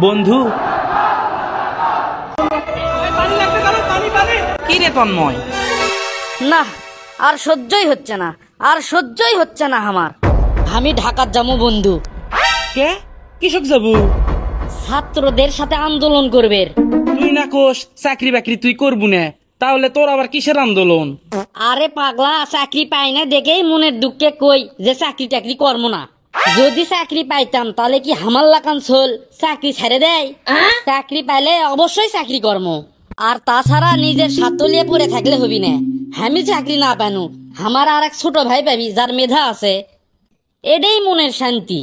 বন্ধু কি রে তন্ময়? না আর সহ্যই হচ্ছে না, আর সহ্যই হচ্ছে না আমার। আমি ঢাকার যাবো বন্ধু। কে কৃষক যাবো? ছাত্রদের সাথে আন্দোলন করবে। তুই না কোষ চাকরি বাকরি তুই করবু না, তাহলে তোর আবার কিসের আন্দোলন? আরে পাগলা, চাকরি পাই না দেখেই মনের দুঃখে কই যে চাকরি টাকরি করবো না। যদি চাকরি পাইতাম তাহলে কি হামাল লাগান চল চাকরি ছেড়ে দেয়? চাকরি পাইলে অবশ্যই চাকরি কর্ম। আর তাছাড়া নিজের স্বার্থ নিয়ে পড়ে থাকলে হবি না। আমি চাকরি না পানু, আমার আর এক ছোট ভাই পাবি যার মেধা আছে, এটাই মনের শান্তি।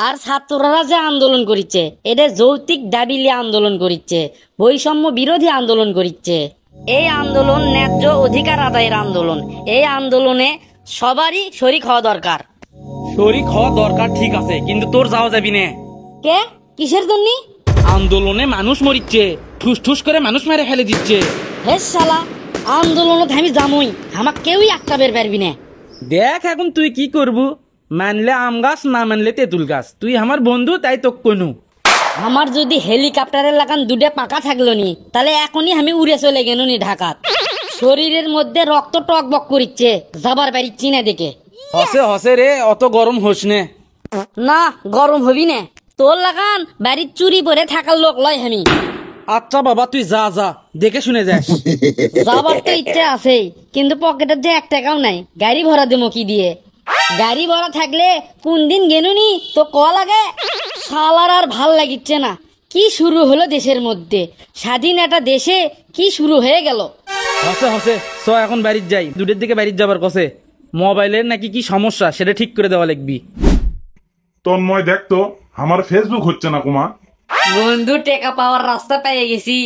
আর ছাত্ররা যে আন্দোলন করিচ্ছে, এটা যৌক্তিক দাবি নিয়ে আন্দোলন করিচ্ছে, বৈষম্য বিরোধী আন্দোলন করিচ্ছে। এই আন্দোলন ন্যায্য অধিকার আদায়ের আন্দোলন। এই আন্দোলনে সবারই শরিক হওয়া দরকার। শরিক হওয়া দরকার ঠিক আছে, কিন্তু তোর যাওয়া যাবি না। কে কিসের জন্য? আন্দোলনে মানুষ মরিচ্ছে, ঠুস ঠুস করে মানুষ মেরে ফেলে দিচ্ছে। হে শালা, আন্দোলনত আমি যামই, আমাক কেউই আটকাবের পারবি না। দেখ এখন তুই কি করবু, মানলে আম গাছ না মানলে তেঁতুল গাছ। তুই আমার বন্ধু তাই তো কনু। আমার যদি হেলিকপ্টারের লাগান দুটো পাকা থাকলো নি, তাহলে এখনই আমি উড়ে চলে গেল নি ঢাকাত। শরীরের মধ্যে রক্ত টকবক করিচ্ছে, যাবার পারিচ্ছি না দেখে। হসে হসে রে, অত গরম হোস নে। না গরম হবি না, তোর লাগান বাড়ির চুরি পরে থাকার লোক লয় আমি। আচ্ছা বাবা তুই যা যা, দেখে শুনে যাস। যাবার তো ইচ্ছে আছেই, কিন্তু পকেটের যে 1 টাকাও নাই, গাড়ি ভরা দেবো কি দিয়ে? গাড়ি ভরা থাকলে কোন দিন গেনুনি তো ক লাগে। শালার আর ভাল লাগিচ্ছে না। কি শুরু হলো দেশের মধ্যে, স্বাধীন একটা দেশে কি শুরু হয়ে গেল। হসে হসে চ এখন বাড়ির যাই, দুটোর দিকে বাড়ির যাবার কসে। মোবাইলের নাকি কি সমস্যা সেটা ঠিক করে দেওয়া লাগবি। তন্ময় দেখতো আমার ফেসবুক হচ্ছে না কুমা। বন্ধু টাকা পাওয়ার রাস্তা পেয়ে গেছি।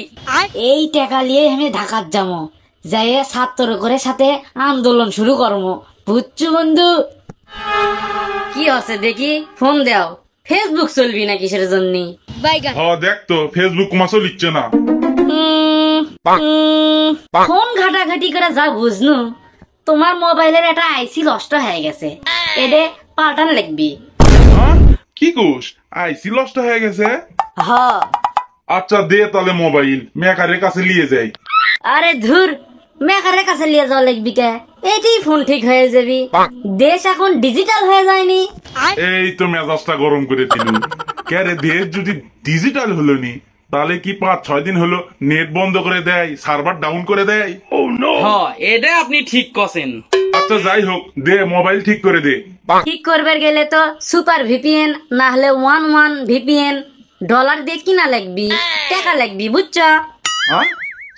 এই টাকা নিয়ে আমি ঢাকার যাবো, যাই ছাত্র করে সাথে আন্দোলন শুরু করবো, বুঝছো বন্ধু? কি আছে দেখি, ফোন দাও। ফেসবুক চলবি না কিসের জন্য? দেখতো ফেসবুক কুমা চলিচ্ছে না। ফোন ঘাটাঘাটি করে যা বুঝনু, তোমার মোবাইলের একটা আইসি নষ্ট হয়ে গেছে, এডে পাল্টান লাগবি। হ্যাঁ? কি কোষ আইসি লস্ট হয়ে গেছে? হ। আচ্ছা দে তাহলে মোবাইল মেকারের কাছে নিয়ে যাই। আরে ধুর, মেকারের কাছে নিয়ে যাওয়া লাগবি কে? এটাই ফোন ঠিক হয়ে যাবি। দেশ এখন ডিজিটাল হয়ে যায়নি? এই তো মেজাজটা গরম করে দিল। ক্যারে দেশ যদি ডিজিটাল হলো নি, তাহলে কি 5-6 দিন হলো নেট বন্ধ করে দেয়, সার্ভার ডাউন করে দেয়? এটা আপনি ঠিক কছেন। আচ্ছা যাই হোক, দে মোবাইল ঠিক করে দে। ঠিক করবার গেলে তো সুপার ভিপিএন না হলে 11 ভিপিএন ডলার দিয়ে কিনা লাগবি, টাকা লাগবি, বুঝছো?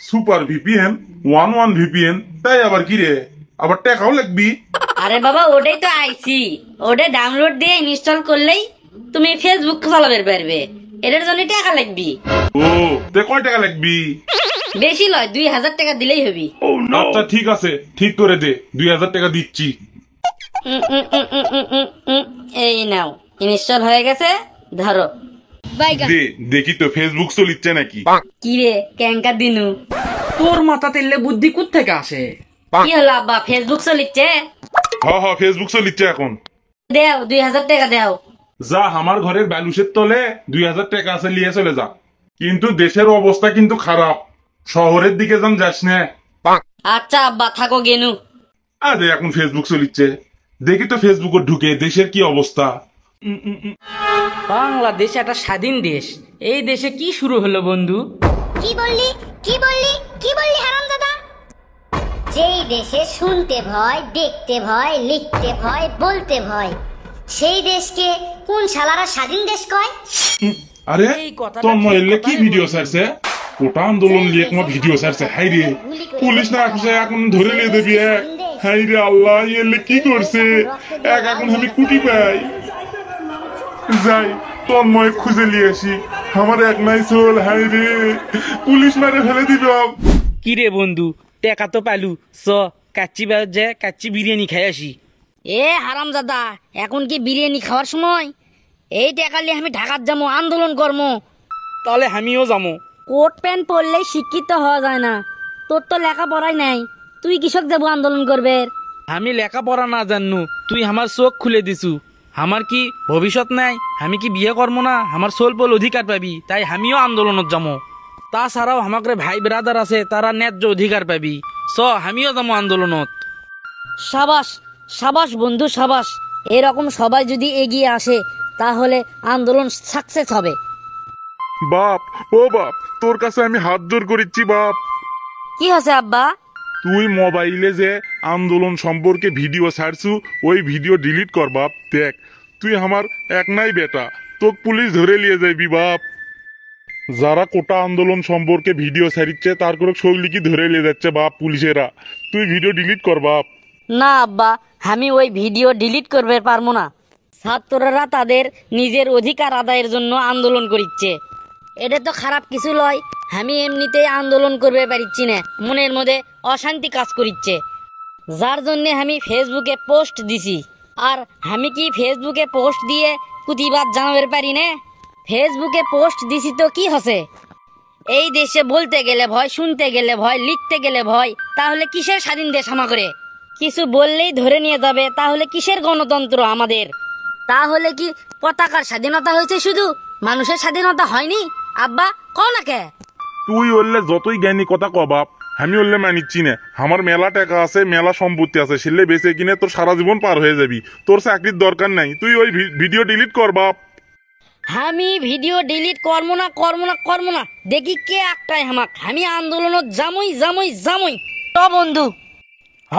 সুপার ভিপিএন 11 ভিপিএন, তাই আবার কি রে, আবার টাকাও লাগবি? আরে বাবা ওটাই তো আইসি, ওটা ডাউনলোড দিয়ে ইনস্টল করলেই তুমি ফেসবুক চালাতে পারবে, এটার জন্য টাকা লাগবি। ও তে কয় টাকা লাগবি? বেশি লয়, 2000 টাকা দিলেই হবি। আচ্ছা ঠিক আছে, ঠিক করে দে, 2000 টাকা দিচ্ছি। এই নাও, ইনস্টল হয়ে গেছে, ধরো। দে দেখি তো ফেসবুক চলিচ্ছে নাকি। কি রে ক্যাঙ্কা দিনু, তোর মাথা তেললে বুদ্ধি কোথ থেকে আসে? কি হলো আব্বা, ফেসবুক চলিচ্ছে? হ্যাঁ ফেসবুক চলিচ্ছে এখন। দেও 2000 টাকা দেও। যা আমার ঘরের ব্যালুসের তলে 2000 টাকা আছে, নিয়ে চলে যা। কিন্তু দেশের অবস্থা কিন্তু খারাপ, শহরের দিকে যাস না। আচ্ছা আব্বা থাকো গেনু। আরে এখন ফেসবুক চলিচ্ছে, দেখি তো ফেসবুকে ঢুকে দেশের কি অবস্থা। বাংলাদেশ একটা স্বাধীন দেশ, এই দেশে কি শুরু হলো বন্ধু? কি বললি কি বললি কি বললি হারামজাদা? যেই দেশে শুনতে ভয়, দেখতে ভয়, লিখতে ভয়, বলতে ভয়, সেই দেশকে কোন শালারা স্বাধীন দেশ কয়? আরে এই কথাটা তন্ময় ঠিক এলে কি কথাই ভিডিও বলছিস। ছাড়ছে, ওটা আন্দোলন নিয়ে কোনো ভিডিও ছাড়ছে। হাই রে, পুলিশ না আসে এখন ধরে নিয়ে দেবি এক। হাই রে আল্লাহ, এলে কি করছে এক, এখন আমি কুটি পাই। যাই তন্ময় খুঁজে নিয়ে আসি, আমার এক নাই চল। হাই রে, পুলিশ মারে ফেলে দিবে। কি রে বন্ধু, টাকা তো পালু, চ কাচ্চি বাজার যায়, কাচ্চি বিরিয়ানি খাই আসি। এ হারামজাদা, এখন কি বিরিয়ানি খাওয়ার সময়? এই টাকা নিয়ে আমি ঢাকার যাবো, আন্দোলন করবো। তাহলে আমিও যাবো। কোট প্যান্ট পরলেই শিক্ষিত হওয়া যায় না, তোর তো লেখাপড়াই নাই, তুই কৃষক যাবো আন্দোলন করবে? আমি লেখাপড়া না জাননু, তুই আমার চোখ খুলে দিছু। আমার কি ভবিষ্যৎ নাই? আমি কি বিয়ে করবো না? আমার সোলপল অধিকার পাবি, তাই আমিও আন্দোলনত যাবো। তাছাড়াও আমাকে ভাই ব্রাদার আছে, তারা ন্যায্য অধিকার পাবি। আমিও যাবো আন্দোলনত। সাবাস সাবাস বন্ধু সাবাস। এরকম সবাই যদি এগিয়ে আসে তাহলে আন্দোলন সাকসেস হবে। বাপ, ও বাপ, তোর কাছে আমি হাত জোর করিচ্ছি বাপ। কি হয়েছে আব্বা? তুই মোবাইলে যে আন্দোলন সম্পর্কে ভিডিও ছাড়ছু, ওই ভিডিও ডিলিট কর বাপ। দেখ, তুই আমার এক নাই বেটা, তোকে পুলিশ ধরে নিয়ে যাবি বাপ। যারা কোটা আন্দোলন সম্পর্কে ভিডিও ছাড়িচ্ছে তার করে শৈলীকে ধরে নিয়ে যাচ্ছে বাপ পুলিশেরা। তুই ভিডিও ডিলিট কর বাপ। না আব্বা, আমি ওই ভিডিও ডিলিট করবে পারবো না। ছাত্ররা তাদের নিজের অধিকার আদায়ের জন্য আন্দোলন করিচ্ছে, এটা তো খারাপ কিছু লয়। আমি এমনিতেই আন্দোলন করবে পারিচ্ছি না, মনের মধ্যে অশান্তি কাজ করিচ্ছে, যার জন্য আমি ফেসবুকে পোস্ট দিছি। আর আমি কি ফেসবুকে পোস্ট দিয়ে প্রতিবাদ জানাতে পারি না? ফেসবুকে পোস্ট দিছি তো কি হসে? এই দেশে বলতে গেলে ভয়, শুনতে গেলে ভয়, লিখতে গেলে ভয়, তাহলে কিসের স্বাধীন দেশ আমাকে? কিছু বললেই ধরে নিয়ে যাবে, তাহলে কিসের গণতন্ত্র আমাদের? তাহলে কি পতাকার স্বাধীনতা হয়েছে শুধু, মানুষের স্বাধীনতা হয়নি? আব্বা কও না কে? তুই বললে যতই জ্ঞানী কথা ক বাপ, আমি বললে মানিচ্ছি না। আমার মেলা টাকা আছে, মেলা সম্পত্তি আছে, সেলে বেঁচে কিনে তোর সারা জীবন পার হয়ে যাবি। তোর চাকরির দরকার নাই, তুই ওই ভিডিও ডিলিট কর বাপ। আমি ভিডিও ডিলিট করবো না, করবো না, করবো না। দেখি কে একটাই হামাক। আমি আন্দোলনত জামুই জামুই জামুই। তো বন্ধু হ